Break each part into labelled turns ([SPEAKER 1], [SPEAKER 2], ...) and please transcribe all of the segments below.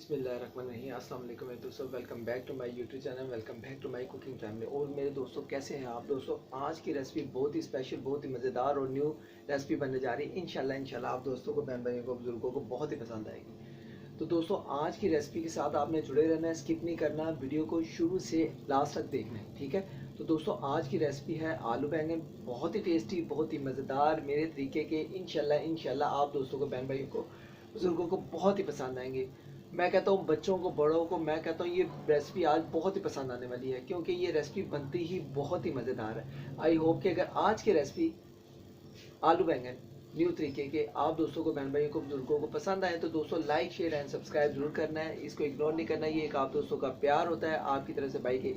[SPEAKER 1] बिस्मिल्लाहिर्रहमानिर्रहीम। अस्सलाम वालेकुम दोस्तों, welcome back to my YouTube channel, welcome back to my cooking family. और मेरे दोस्तों कैसे हैं आप दोस्तों। आज की रेसिपी बहुत ही स्पेशल, बहुत ही मज़ेदार और न्यू रेसिपी बनने जा रही है। इंशाल्लाह आप दोस्तों को, बहन भाइयों को, बुजुर्गों को बहुत ही पसंद आएगी। तो दोस्तों आज की रेसिपी के साथ आपने जुड़े रहना है, स्किप नहीं करना, वीडियो को शुरू से लास्ट तक देखना है, ठीक है। तो दोस्तों आज की रेसिपी है आलू बैंगन, बहुत ही टेस्टी, बहुत ही मज़ेदार मेरे तरीके के। इंशाल्लाह आप दोस्तों को, बहन भाइयों को, बुजुर्गों को बहुत ही पसंद आएंगे। मैं कहता हूँ बच्चों को, बड़ों को, मैं कहता हूँ ये रेसिपी आज बहुत ही पसंद आने वाली है, क्योंकि ये रेसिपी बनती ही बहुत ही मज़ेदार है। आई होप कि अगर आज की रेसिपी आलू बैंगन न्यू तरीके के आप दोस्तों को, बहन भाइयों को, बुजुर्गों को पसंद आए तो दोस्तों लाइक शेयर एंड सब्सक्राइब जरूर करना है। इसको इग्नोर नहीं करना, ये एक आप दोस्तों का प्यार होता है, आपकी तरफ से भाई के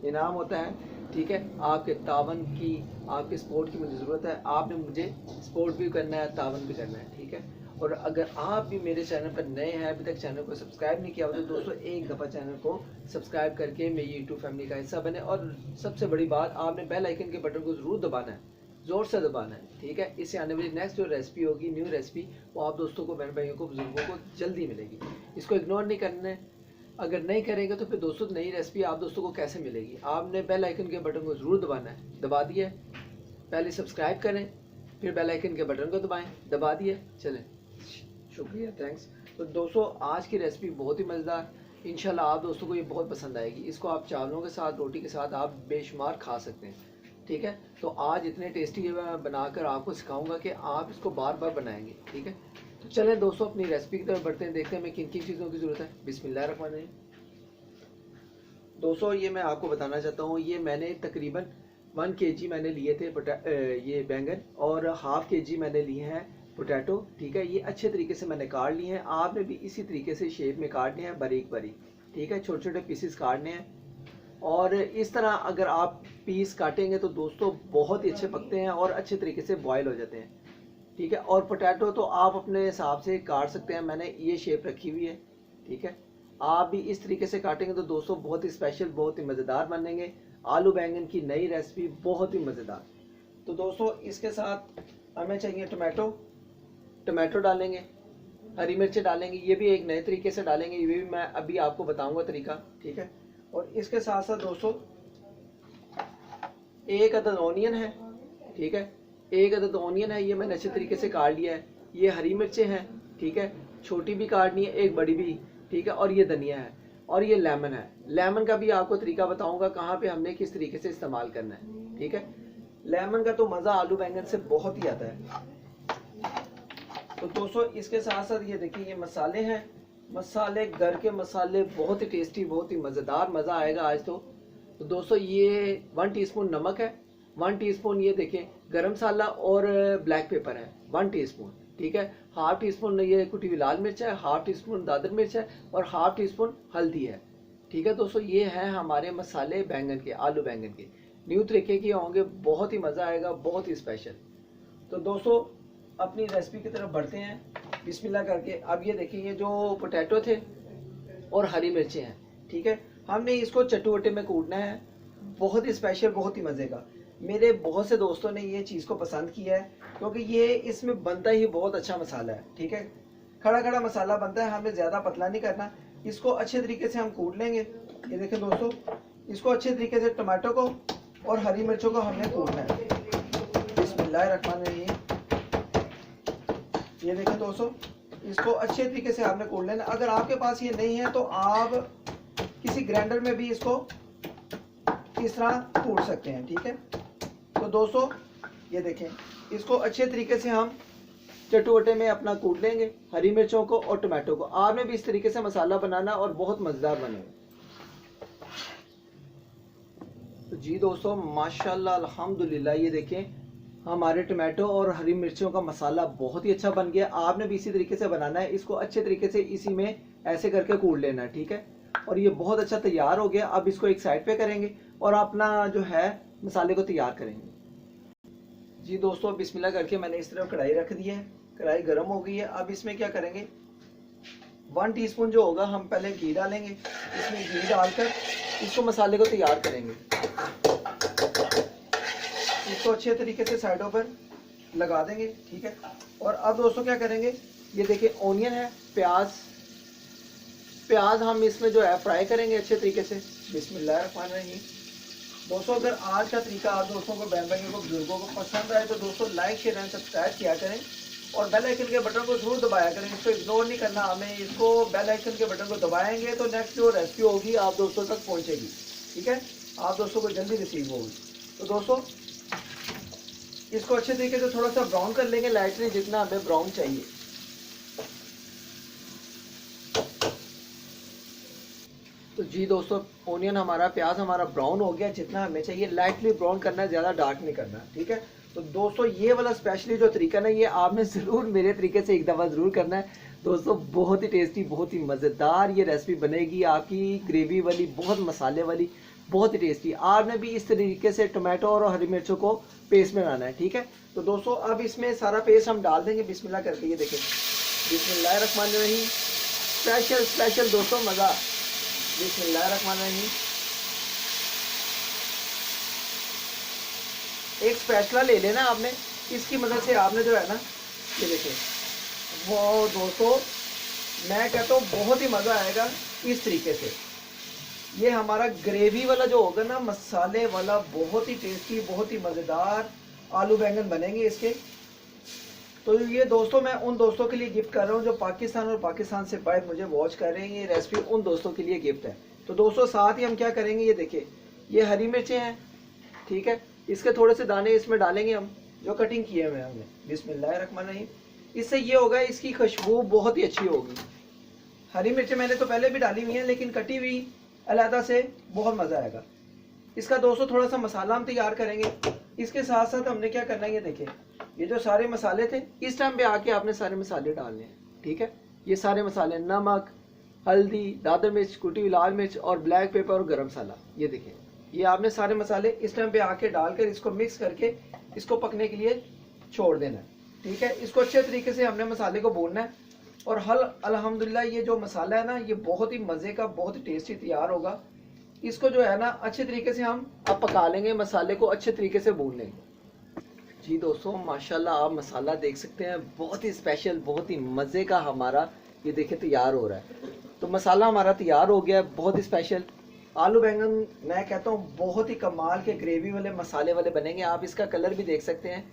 [SPEAKER 1] इनाम होता है, ठीक है। आपके तावन की, आपके सपोर्ट की मुझे ज़रूरत है। आपने मुझे सपोर्ट भी करना है, तावन भी करना है, ठीक है। और अगर आप भी मेरे चैनल पर नए हैं, अभी तक चैनल को सब्सक्राइब नहीं किया हो तो दोस्तों एक दफ़ा चैनल को सब्सक्राइब करके मेरी यूट्यूब फैमिली का हिस्सा बने। और सबसे बड़ी बात, आपने बेल आइकन के बटन को ज़रूर दबाना है, ज़ोर से दबाना है, ठीक है। इससे आने वाली नेक्स्ट जो रेसिपी होगी, न्यू रेसिपी, वो आप दोस्तों को, बहन भाइयों को, बुजुर्गों को जल्दी मिलेगी। इसको इग्नोर नहीं करना है। अगर नहीं करेंगे तो फिर दोस्तों नई रेसिपी आप दोस्तों को कैसे मिलेगी। आपने बेल आइकन के बटन को ज़रूर दबाना है, दबा दिया। पहले सब्सक्राइब करें, फिर बेल आइकन के बटन को दबाएं, दबा दिए, चलें, शुक्रिया, थैंक्स। तो दोस्तों आज की रेसिपी बहुत ही मज़ेदार, इंशाल्लाह आप दोस्तों को ये बहुत पसंद आएगी। इसको आप चावलों के साथ, रोटी के साथ आप बेशुमार खा सकते हैं, ठीक है। तो आज इतने टेस्टी मैं बनाकर आपको सिखाऊंगा कि आप इसको बार बार बनाएंगे, ठीक है। तो चलें दोस्तों अपनी रेसिपी की तरफ बढ़ते हैं, देखते हैं हमें किन किन चीज़ों की ज़रूरत है। बिस्मिल्लाहिर्रहमानिर्रहीम। दोस्तों ये मैं आपको बताना चाहता हूँ, ये मैंने तकरीबन 1 kg मैंने लिए थे ये बैंगन, और ½ kg मैंने लिए हैं पोटैटो, ठीक है। ये अच्छे तरीके से मैंने काट लिए हैं। आपने भी इसी तरीके से शेप में काटने हैं, बारीक बारीक, ठीक है। छोटे छोटे पीसेस काटने हैं, और इस तरह अगर आप पीस काटेंगे तो दोस्तों बहुत ही अच्छे पकते हैं और अच्छे तरीके से बॉयल हो जाते हैं, ठीक है। और पोटैटो तो आप अपने हिसाब से काट सकते हैं, मैंने ये शेप रखी हुई है, ठीक है। आप भी इस तरीके से काटेंगे तो दोस्तों बहुत ही स्पेशल, बहुत ही मज़ेदार बनेंगे। आलू बैंगन की नई रेसिपी बहुत ही मज़ेदार। तो दोस्तों इसके साथ हमें चाहिए टमाटो डालेंगे, हरी मिर्चें डालेंगे, ये भी एक नए तरीके से डालेंगे, ये भी मैं अभी आपको बताऊंगा तरीका, ठीक है। और इसके साथ साथ दोस्तों 1 अदद ऑनियन है, ठीक है। 1 अदद ऑनियन है, ये मैंने अच्छे तरीके से काट लिया है। ये हरी मिर्चें हैं, ठीक है, छोटी भी काटनी है, एक बड़ी भी, ठीक है। और ये धनिया है, और ये लेमन है। लेमन का भी आपको तरीका बताऊंगा, कहाँ पे हमने किस तरीके से इस्तेमाल करना है, ठीक है। लेमन का तो मज़ा आलू बैंगन से बहुत ही आता है। तो दोस्तों इसके साथ साथ ये देखिए, ये मसाले हैं, मसाले घर के मसाले, बहुत ही टेस्टी, बहुत ही मज़ेदार, मज़ा आएगा आज तो। दोस्तों ये 1 टीस्पून नमक है, 1 टीस्पून ये देखें गरम मसाला और ब्लैक पेपर है, 1 टीस्पून, ठीक है। ½ टीस्पून ये कुटी हुई लाल मिर्च है, ½ टीस्पून दादर मिर्च है, और ½ टीस्पून हल्दी है, ठीक है। दोस्तों ये हैं हमारे मसाले बैंगन के, आलू बैंगन के, न्यू तरीके के होंगे, बहुत ही मज़ा आएगा, बहुत ही स्पेशल। तो दोस्तों अपनी रेसिपी की तरफ बढ़ते हैं बिस्मिल्लाह करके। अब ये देखिए, ये जो पोटैटो थे और हरी मिर्चें हैं, ठीक है, हमने इसको चटुवटे में कूटना है, बहुत ही स्पेशल, बहुत ही मज़े का। मेरे बहुत से दोस्तों ने ये चीज़ को पसंद किया है, क्योंकि ये इसमें बनता ही बहुत अच्छा मसाला है, ठीक है। खड़ा खड़ा मसाला बनता है, हमें ज़्यादा पतला नहीं करना। इसको अच्छे तरीके से हम कूट लेंगे। ये देखें दोस्तों, इसको अच्छे तरीके से टमाटो को और हरी मिर्चों को हमने कूटना है। बिस्मिल्लाहिर्रहमानिर्रहीम। ये देखें दोस्तों, इसको अच्छे तरीके से आपने कूट लेना। अगर आपके पास ये नहीं है तो आप किसी ग्राइंडर में भी इसको इस तरह कूट सकते हैं, ठीक है। तो दोस्तों ये देखें, इसको अच्छे तरीके से हम चटुवटे में अपना कूट लेंगे, हरी मिर्चों को और टमाटो को। आपने भी इस तरीके से मसाला बनाना और बहुत मज़ेदार बनेगा। तो जी दोस्तों माशाल्लाह अल्हम्दुलिल्लाह, ये देखें हमारे टमाटो और हरी मिर्चों का मसाला बहुत ही अच्छा बन गया। आपने भी इसी तरीके से बनाना है, इसको अच्छे तरीके से इसी में ऐसे करके कूट लेना है, ठीक है। और ये बहुत अच्छा तैयार हो गया। अब इसको एक साइड पे करेंगे और अपना जो है मसाले को तैयार करेंगे। जी दोस्तों बिस्मिल्लाह करके मैंने इस तरफ कढ़ाई रख दी है, कढ़ाई गर्म हो गई है। अब इसमें क्या करेंगे, 1 टीस्पून जो होगा हम पहले घी डालेंगे। इसमें घी डालकर इसको मसाले को तैयार करेंगे। इसको अच्छे तरीके से साइडों पर लगा देंगे, ठीक है। और अब दोस्तों क्या करेंगे, ये देखिए ऑनियन है, प्याज, प्याज हम इसमें जो है फ्राई करेंगे अच्छे तरीके से। बिस्मिल्लाहिर्रहमानिर्रहीम। दोस्तों अगर आज का तरीका आप दोस्तों को, बहन भाइयों को, बुजुर्गों को पसंद आए तो दोस्तों लाइक शेयर एंड सब्सक्राइब किया करें और बेल आइकन के बटन को जरूर दबाया करें। इसको इग्नोर नहीं करना हमें, इसको बेल आइकन के बटन को दबाएंगे तो नेक्स्ट जो रेसिपी होगी आप दोस्तों तक पहुंचेगी, ठीक है, आप दोस्तों को जल्दी रिसीव होगी। तो दोस्तों इसको अच्छे तरीके से थोड़ा सा ब्राउन कर लेंगे, लाइटली जितना हमें ब्राउन चाहिए। तो जी दोस्तों ओनियन हमारा, प्याज हमारा ब्राउन हो गया जितना हमें चाहिए, लाइटली ब्राउन करना है, ज़्यादा डार्क नहीं करना, ठीक है। तो दोस्तों ये वाला स्पेशली जो तरीका ना, ये आपने ज़रूर मेरे तरीके से एक दफ़ा ज़रूर करना है दोस्तों। बहुत ही टेस्टी, बहुत ही मज़ेदार ये रेसिपी बनेगी आपकी, ग्रेवी वाली, बहुत मसाले वाली, बहुत ही टेस्टी। आपने भी इस तरीके से टमाटो और हरी मिर्चों को पेस्ट बनाना है, ठीक है। तो दोस्तों अब इसमें सारा पेस्ट हम डाल देंगे बिस्मिल्लाह करके। ये देखें, बिस्मिल्लाहिर्रहमानिर्रहीम। स्पेशल स्पेशल दोस्तों मज़ा। बिस्मिल्लाहिर्रहमानिर्रहीम। एक स्पैचुला ले लेना आपने, इसकी मदद से आपने जो है ना, ये देखें, वो दोस्तों मैं कहता हूँ बहुत ही मज़ा आएगा इस तरीके से। ये हमारा ग्रेवी वाला जो होगा ना, मसाले वाला, बहुत ही टेस्टी, बहुत ही मज़ेदार आलू बैंगन बनेंगे इसके। तो ये दोस्तों मैं उन दोस्तों के लिए गिफ्ट कर रहा हूँ जो पाकिस्तान और पाकिस्तान से बाहर मुझे वॉच कर रहे हैं। ये रेसिपी उन दोस्तों के लिए गिफ्ट है। तो दोस्तों साथ ही हम क्या करेंगे, ये देखिए, ये हरी मिर्चें हैं, ठीक है, इसके थोड़े से दाने इसमें डालेंगे हम, जो कटिंग किए हुए हैं हमने। बिस्मिल्लाहिर्रहमानिर्रहीम। इससे ये होगा, इसकी खुशबू बहुत ही अच्छी होगी। हरी मिर्चें मैंने तो पहले भी डाली हुई हैं, लेकिन कटी हुई अलहदा से बहुत मज़ा आएगा इसका। दोस्तों थोड़ा सा मसाला हम तैयार करेंगे इसके साथ साथ। हमने क्या करना है, ये देखिए, ये जो सारे मसाले थे, इस टाइम पे आके आपने सारे मसाले डालने हैं, ठीक है। ये सारे मसाले, नमक, हल्दी, दादर मिर्च, कुटी हुई लाल मिर्च और ब्लैक पेपर और गरम मसाला, ये देखिए, ये आपने सारे मसाले इस टाइम पे आके डालकर इसको मिक्स करके इसको पकने के लिए छोड़ देना है, ठीक है। इसको अच्छे तरीके से हमने मसाले को भूनना है और अल्हम्दुलिल्लाह ये जो मसाला है ना, ये बहुत ही मज़े का, बहुत ही टेस्टी तैयार होगा। इसको जो है ना अच्छे तरीके से हम अब पका लेंगे, मसाले को अच्छे तरीके से भून लेंगे। जी दोस्तों माशाल्लाह आप मसाला देख सकते हैं, बहुत ही स्पेशल, बहुत ही मज़े का हमारा ये देखिए तैयार हो रहा है। तो मसाला हमारा तैयार हो गया है, बहुत ही स्पेशल आलू बैंगन, मैं कहता हूँ बहुत ही कमाल के ग्रेवी वाले, मसाले वाले बनेंगे। आप इसका कलर भी देख सकते हैं,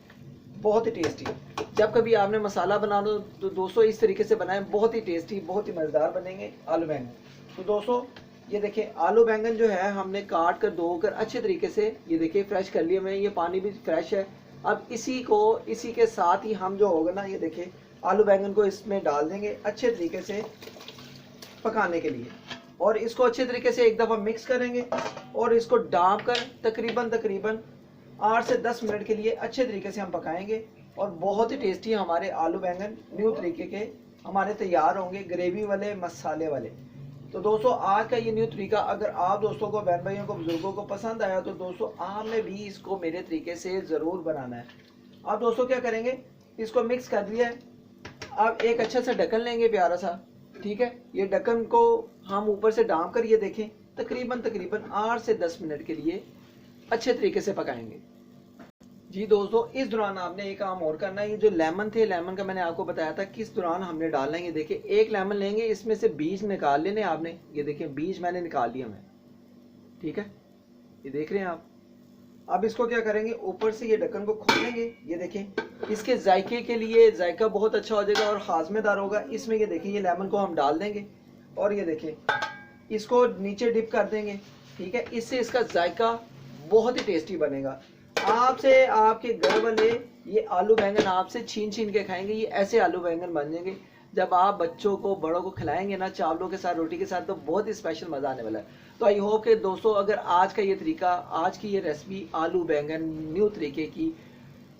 [SPEAKER 1] बहुत ही टेस्टी। जब कभी आपने मसाला बना लो तो दोस्तों इस तरीके से बनाएं, बहुत ही टेस्टी, बहुत ही मज़ेदार बनेंगे आलू बैंगन। तो दोस्तों ये देखिए, आलू बैंगन जो है हमने काट कर, धोकर अच्छे तरीके से ये देखिए फ्रेश कर लिया मैं, ये पानी भी फ्रेश है। अब इसी के साथ ही हम जो होगा ना, ये देखिए, आलू बैंगन को इसमें डाल देंगे अच्छे तरीके से पकाने के लिए, और इसको अच्छे तरीके से एक दफ़ा मिक्स करेंगे और इसको डाँप कर तकरीबन 8 से 10 मिनट के लिए अच्छे तरीके से हम पकाएंगे और बहुत ही टेस्टी हमारे आलू बैंगन न्यू तरीके के हमारे तैयार होंगे, ग्रेवी वाले, मसाले वाले। तो दोस्तों आज का ये न्यू तरीका अगर आप दोस्तों को, बहन भाइयों को, बुजुर्गों को पसंद आया तो दोस्तों आपने भी इसको मेरे तरीके से ज़रूर बनाना है। आप दोस्तों क्या करेंगे, इसको मिक्स कर दिया है, अब एक अच्छा सा ढक्कन लेंगे प्यारा सा, ठीक है। ये ढक्कन को हम ऊपर से डाँप कर ये देखें तकरीबन 8 से 10 मिनट के लिए अच्छे तरीके से पकाएंगे। जी दोस्तों इस दौरान आपने एक काम और करना है, ये जो लेमन थे, लेमन का मैंने आपको बताया था किस दौरान हमने डालना है। ये देखिए, एक लेमन लेंगे, इसमें से बीज निकाल लेने आपने, ये देखिए बीज मैंने निकाल लिया मैं, ठीक है, ये देख रहे हैं आप। अब इसको क्या करेंगे, ऊपर से ये ढक्कन को खोलेंगे, ये देखें, इसके जायके के लिए जायका बहुत अच्छा हो जाएगा और हाजमेदार होगा। इसमें ये देखिए, ये लेमन को हम डाल देंगे और ये देखें इसको नीचे डिप कर देंगे, ठीक है। इससे इसका जायका बहुत ही टेस्टी बनेगा। आपसे आपके घर वाले ये आलू बैंगन आपसे छीन के खाएंगे। ये ऐसे आलू बैंगन बन जाएंगे जब आप बच्चों को, बड़ों को खिलाएंगे ना, चावलों के साथ, रोटी के साथ, तो बहुत ही स्पेशल मज़ा आने वाला है। तो आई होप कि दोस्तों अगर आज का ये तरीका, आज की ये रेसिपी आलू बैंगन न्यू तरीके की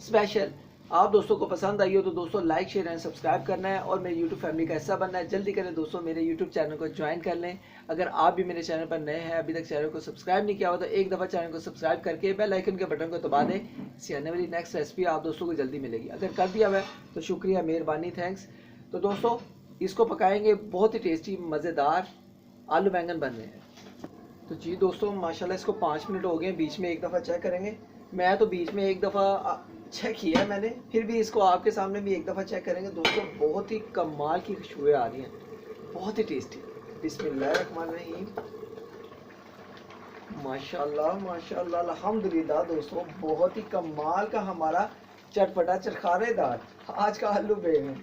[SPEAKER 1] स्पेशल आप दोस्तों को पसंद आई हो तो दोस्तों लाइक शेयर एंड सब्सक्राइब करना है और मेरी यूट्यूब फैमिली का हिस्सा बनना है। जल्दी करें दोस्तों, मेरे यूट्यूब चैनल को ज्वाइन कर लें। अगर आप भी मेरे चैनल पर नए हैं, अभी तक चैनल को सब्सक्राइब नहीं किया हो तो एक दफ़ा चैनल को सब्सक्राइब करके बेल आइकन के बटन को दबा दें। इससे आने वाली नेक्स्ट रेसिपी आप दोस्तों को जल्दी मिलेगी। अगर कर दिया हुआ है तो शुक्रिया, मेहरबानी, थैंक्स। तो दोस्तों इसको पकाएंगे, बहुत ही टेस्टी मज़ेदार आलू बैंगन बन रहे हैं। तो जी दोस्तों माशाल्लाह इसको 5 मिनट हो गए, बीच में एक दफ़ा चेक करेंगे। मैं तो बीच में एक दफ़ा चेक किया है मैंने, फिर भी इसको आपके सामने भी एक दफ़ा चेक करेंगे। दोस्तों बहुत ही कमाल की खुशबुएं आ रही हैं, बहुत ही टेस्टी। बिस्मिल्लाहिर्रहमानिर्रहीम। माशाल्लाह माशाल्लाह अल्हम्दुलिल्लाह दोस्तों, बहुत ही कमाल का हमारा चटपटा चरखारेदार आज का आलू बैंगन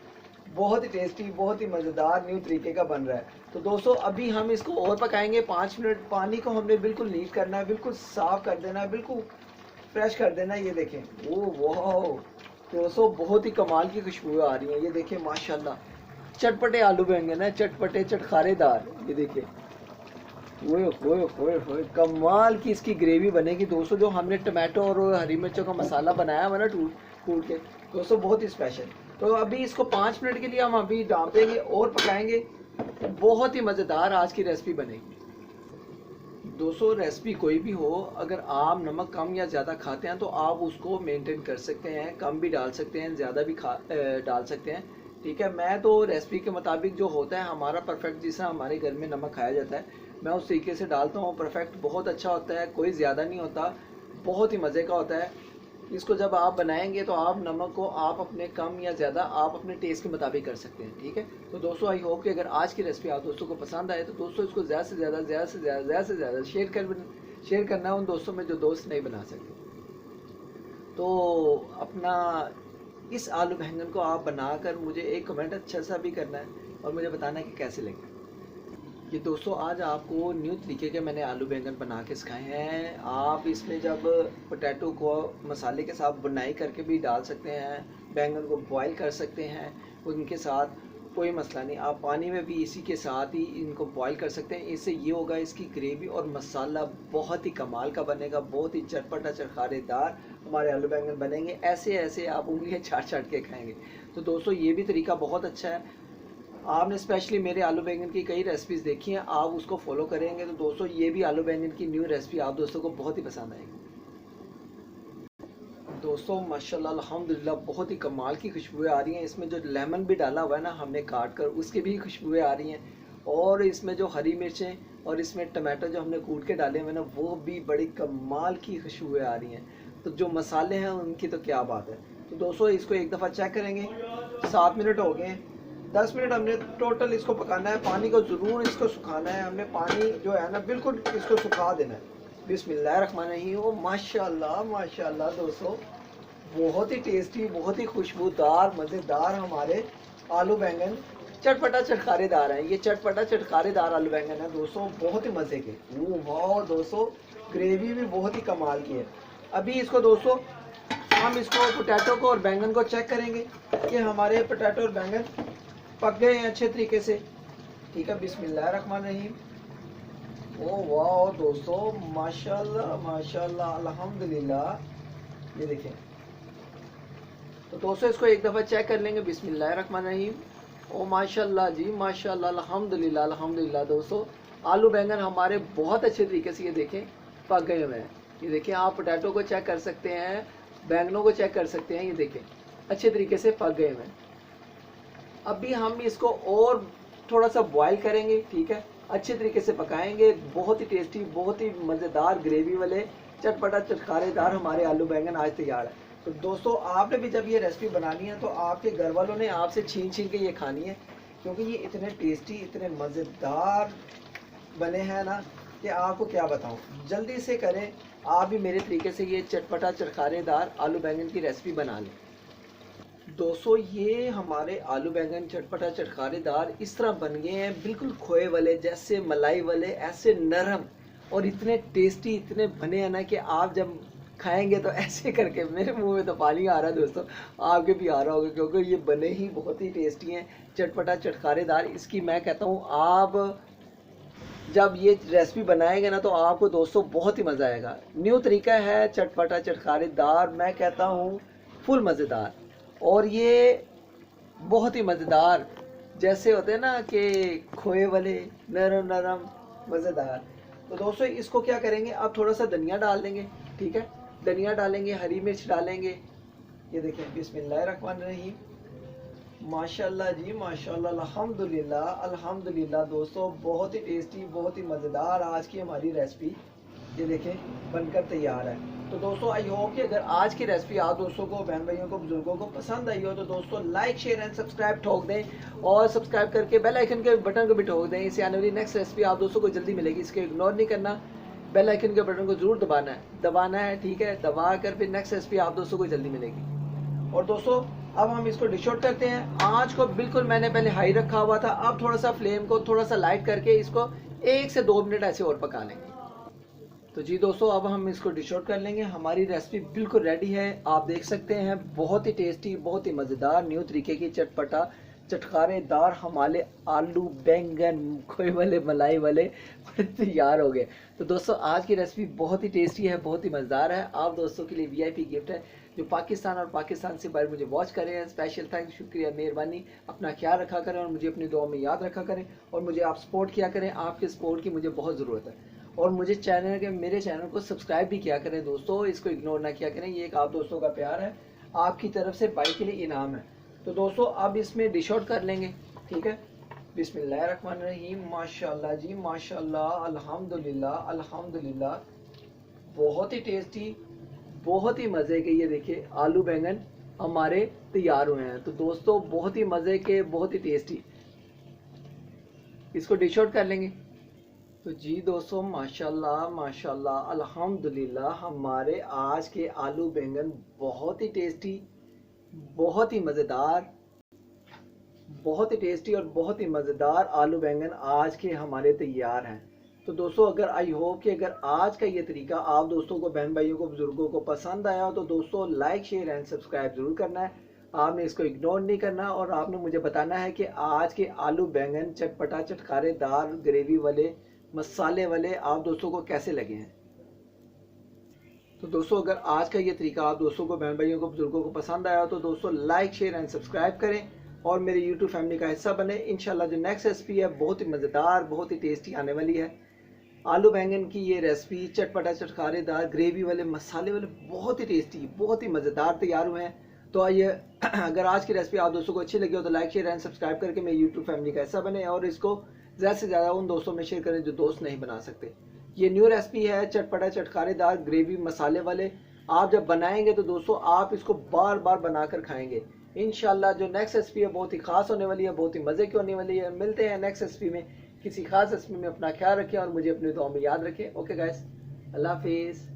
[SPEAKER 1] बहुत ही टेस्टी, बहुत ही मज़ेदार न्यू तरीके का बन रहा है। तो दोस्तों अभी हम इसको और पकाएंगे 5 मिनट। पानी को हमने बिल्कुल नीट करना है, बिल्कुल साफ़ कर देना है, बिल्कुल फ्रेश कर देना है। ये देखें, ओ वाह दोस्तों, बहुत ही कमाल की खुशबू आ रही है। ये देखें माशाल्लाह, चटपटे आलू बैंगन है, चटपटे चटखारेदार। ये देखिए, ओए कमाल की इसकी ग्रेवी बनेगी दोस्तों। जो हमने टमाटो और हरी मिर्चों का मसाला बनाया हुआ ना टूट कूट के दोस्तों, बहुत ही स्पेशल। तो अभी इसको 5 मिनट के लिए हम अभी डाल देंगे और पकाएंगे। बहुत ही मज़ेदार आज की रेसिपी बनेगी दोस्तों। रेसिपी कोई भी हो, अगर आप नमक कम या ज़्यादा खाते हैं तो आप उसको मेंटेन कर सकते हैं, कम भी डाल सकते हैं, ज़्यादा भी डाल सकते हैं। ठीक है, मैं तो रेसिपी के मुताबिक जो होता है हमारा परफेक्ट, जिस हमारे घर में नमक खाया जाता है, मैं उस तरीके से डालता हूँ। परफेक्ट बहुत अच्छा होता है, कोई ज़्यादा नहीं होता, बहुत ही मज़े का होता है। इसको जब आप बनाएंगे तो आप नमक को आप अपने कम या ज़्यादा आप अपने टेस्ट के मुताबिक कर सकते हैं। ठीक है, तो दोस्तों आई होप कि अगर आज की रेसिपी आप दोस्तों को पसंद आए तो दोस्तों इसको ज़्यादा से ज़्यादा शेयर करना है उन दोस्तों में जो दोस्त नहीं बना सकते। तो अपना इस आलू बैंगन को आप बनाकर मुझे एक कमेंट अच्छा सा भी करना है और मुझे बताना है कि कैसे लगे। ये दोस्तों आज आपको न्यू तरीके के मैंने आलू बैंगन बना के सिखाए हैं। आप इसमें जब पोटैटो को मसाले के साथ बुनाई करके भी डाल सकते हैं, बैंगन को बॉईल कर सकते हैं, उनके साथ कोई मसला नहीं। आप पानी में भी इसी के साथ ही इनको बॉईल कर सकते हैं। इससे ये होगा, इसकी ग्रेवी और मसाला बहुत ही कमाल का बनेगा, बहुत ही चटपटा चरखारेदार हमारे आलू बैंगन बनेंगे। ऐसे ऐसे आप उंगलियां चाट के खाएंगे। तो दोस्तों ये भी तरीका बहुत अच्छा है। आपने स्पेशली मेरे आलू बैंगन की कई रेसिपीज़ देखी हैं, आप उसको फॉलो करेंगे तो दोस्तों ये भी आलू बैंगन की न्यू रेसिपी आप दोस्तों को बहुत ही पसंद आएगी। दोस्तों माशाल्लाह अल्हम्दुलिल्लाह, बहुत ही कमाल की खुशबुएं आ रही हैं। इसमें जो लेमन भी डाला हुआ है ना हमने काट कर, उसकी भी खुशबुएं आ रही हैं। और इसमें जो हरी मिर्चें और इसमें टमाटो जो हमने कूट के डाले हुए ना, वो भी बड़ी कमाल की खुशबुएं आ रही हैं। तो जो मसाले हैं उनकी तो क्या बात है। तो दोस्तों इसको एक दफ़ा चेक करेंगे। 7 मिनट हो गए, 10 मिनट हमने टोटल इसको पकाना है। पानी को ज़रूर इसको सुखाना है, हमने पानी जो है ना बिल्कुल इसको सुखा देना है। बिस्मिल्लाहिर्रहमानिर्रहीम। माशाल्लाह माशाल्लाह दोस्तों, बहुत ही टेस्टी, बहुत ही खुशबूदार मज़ेदार हमारे आलू बैंगन चटपटा चटखारेदार हैं। ये चटपटा चटखारेदार आलू बैंगन है दोस्तों, बहुत ही मज़े के। वाह दोस्तों, ग्रेवी भी बहुत ही कमाल की है। अभी इसको दोस्तों हम इसको पोटैटो को और बैंगन को चेक करेंगे कि हमारे पोटैटो और बैंगन पक गए हैं अच्छे तरीके से। ठीक है, बिस्मिल्लाहिर्रहमानिर्रहीम। ओ वाह दोस्तों, माशाल्लाह माशाल्लाह अल्हम्दुलिल्लाह। ये देखें, तो दोस्तों इसको एक दफ़ा चेक कर लेंगे। बिस्मिल्लाहिर्रहमानिर्रहीम। ओ माशाल्लाह जी माशाल्लाह अल्हम्दुलिल्लाह अल्हम्दुलिल्लाह। दोस्तों आलू बैंगन हमारे बहुत अच्छे तरीके से ये देखें पक गए हुए हैं। ये देखें, आप पोटैटो को चेक कर सकते हैं, बैंगनों को चेक कर सकते हैं। ये देखें अच्छे तरीके से पक गए हुए हैं। अभी हम इसको और थोड़ा सा बॉईल करेंगे। ठीक है, अच्छे तरीके से पकाएंगे। बहुत ही टेस्टी, बहुत ही मज़ेदार ग्रेवी वाले चटपटा चटखारेदार हमारे आलू बैंगन आज तैयार है। तो दोस्तों आपने भी जब ये रेसिपी बनानी है तो आपके घर वालों ने आपसे छीन छीन के ये खानी है, क्योंकि ये इतने टेस्टी, इतने मज़ेदार बने हैं ना कि आपको क्या बताऊं। जल्दी से करें आप भी मेरे तरीके से ये चटपटा चटखारेदार आलू बैंगन की रेसिपी बना लें। दोस्तों ये हमारे आलू बैंगन चटपटा चटखारेदार इस तरह बन गए हैं, बिल्कुल खोए वाले जैसे, मलाई वाले, ऐसे नरम और इतने टेस्टी, इतने बने हैं ना कि आप जब खाएंगे तो ऐसे करके मेरे मुंह में तो पानी आ रहा है दोस्तों, आपके भी आ रहा होगा, क्योंकि ये बने ही बहुत ही टेस्टी हैं, चटपटा चटखारेदार। इसकी मैं कहता हूँ आप जब ये रेसिपी बनाएंगे ना तो आपको दोस्तों बहुत ही मज़ा आएगा। न्यू तरीका है, चटपटा चटखारेदार, मैं कहता हूँ फुल मज़ेदार। और ये बहुत ही मज़ेदार जैसे होते हैं ना कि खोए वाले, नरम नरम मज़ेदार। तो दोस्तों इसको क्या करेंगे, आप थोड़ा सा धनिया डाल देंगे। ठीक है, धनिया डालेंगे, हरी मिर्च डालेंगे। ये देखें, बिस्मिल्लाहिर्रहमानिर्रहीम। माशाल्लाह जी माशाल्लाह अल्हम्दुलिल्लाह अल्हम्दुलिल्लाह। दोस्तों बहुत ही टेस्टी, बहुत ही मज़ेदार आज की हमारी रेसिपी ये देखें बनकर तैयार है। तो दोस्तों आई होप कि अगर आज की रेसिपी आप दोस्तों को, बहन भाइयों को, बुजुर्गों को पसंद आई हो तो दोस्तों लाइक शेयर एंड सब्सक्राइब ठोक दें और सब्सक्राइब करके बेल आइकन के बटन को भी ठोक दें। इससे आने वाली नेक्स्ट रेसिपी आप दोस्तों को जल्दी मिलेगी, इसके इग्नोर नहीं करना, बेल आइकन के बटन को जरूर दबाना है, ठीक है। दबा कर फिर नेक्स्ट रेसिपी आप दोस्तों को जल्दी मिलेगी। और दोस्तों अब हम इसको डिश आउट करते हैं। आँच को बिल्कुल मैंने पहले हाई रखा हुआ था, अब थोड़ा सा फ्लेम को थोड़ा सा लाइट करके इसको 1 से 2 मिनट ऐसे और पका लेंगे। तो जी दोस्तों अब हम इसको डिश आउट कर लेंगे। हमारी रेसिपी बिल्कुल रेडी है, आप देख सकते हैं। बहुत ही टेस्टी, बहुत ही मज़ेदार न्यू तरीके की चटपटा चटकारेदार हमारे आलू बैंगन खोए वाले मलाई वाले तैयार हो गए। तो दोस्तों आज की रेसिपी बहुत ही टेस्टी है, बहुत ही मज़ेदार है। आप दोस्तों के लिए वीआईपी गिफ्ट है जो पाकिस्तान और पाकिस्तान से बाहर मुझे वॉच कर रहे हैं। स्पेशल थैंक्स, शुक्रिया, मेहरबानी। अपना ख्याल रखा करें और मुझे अपनी दुआ में याद रखा करें और मुझे आप सपोर्ट किया करें। आपके सपोर्ट की मुझे बहुत ज़रूरत है और मुझे मेरे चैनल को सब्सक्राइब भी किया करें दोस्तों, इसको इग्नोर ना किया करें। ये एक आप दोस्तों का प्यार है, आपकी तरफ से भाई के लिए इनाम है। तो दोस्तों अब इसमें डिश आउट कर लेंगे, ठीक है। बिस्मिल्लाहिर्रहमानिर्रहीम। माशाल्लाह जी माशाल्लाह, अल्हम्दुलिल्लाह अल्हम्दुलिल्लाह। बहुत ही टेस्टी, बहुत ही मज़े के ये देखिए आलू बैंगन हमारे तैयार हुए हैं। तो दोस्तों बहुत ही मज़े के, बहुत ही टेस्टी, इसको डिश आउट कर लेंगे। तो जी दोस्तों माशाल्लाह माशाल्लाह अल्हम्दुलिल्लाह, हमारे आज के आलू बैंगन बहुत ही टेस्टी, बहुत ही मज़ेदार, बहुत ही टेस्टी और बहुत ही मज़ेदार आलू बैंगन आज के हमारे तैयार हैं। तो दोस्तों अगर आई होप कि अगर आज का ये तरीका आप दोस्तों को, बहन भाइयों को, बुजुर्गों को पसंद आया हो तो दोस्तों लाइक शेयर एंड सब्सक्राइब ज़रूर करना है। आपने इसको इग्नोर नहीं करना और आपने मुझे बताना है कि आज के आलू बैंगन चटपटा चटकारेदार ग्रेवी वाले मसाले वाले आप दोस्तों को कैसे लगे हैं। तो दोस्तों अगर आज का ये तरीका आप दोस्तों को, बहन भाइयों को, बुजुर्गों को पसंद आया तो दोस्तों लाइक शेयर एंड सब्सक्राइब करें और मेरे यूट्यूब फैमिली का हिस्सा बने। इंशाल्लाह जो नेक्स्ट रेसिपी है बहुत ही मज़ेदार, बहुत ही टेस्टी आने वाली है। आलू बैंगन की ये रेसिपी चटपटा चटकारेदार ग्रेवी वाले मसाले वाले बहुत ही टेस्टी, बहुत ही मज़ेदार तैयार हुए हैं। तो आइए अगर आज की रेसिपी आप दोस्तों को अच्छी लगी हो तो लाइक शेयर एंड सब्सक्राइब करके मेरे यूट्यूब फैमिली का हिस्सा बने और इसको ज़्यादा से ज़्यादा उन दोस्तों में शेयर करें जो दोस्त नहीं बना सकते। ये न्यू रेसिपी है चटपटा चटकारेदार ग्रेवी मसाले वाले। आप जब बनाएंगे तो दोस्तों आप इसको बार बार बनाकर खाएंगे। इंशाल्लाह जो नेक्स्ट रेसिपी है बहुत ही खास होने वाली है, बहुत ही मज़े की होने वाली है। मिलते हैं नेक्स्ट रेसिपी में, किसी खास रेसिपी में। अपना ख्याल रखें और मुझे अपनी दुआ में याद रखें। ओके गाइस, अल्लाह हाफिज़।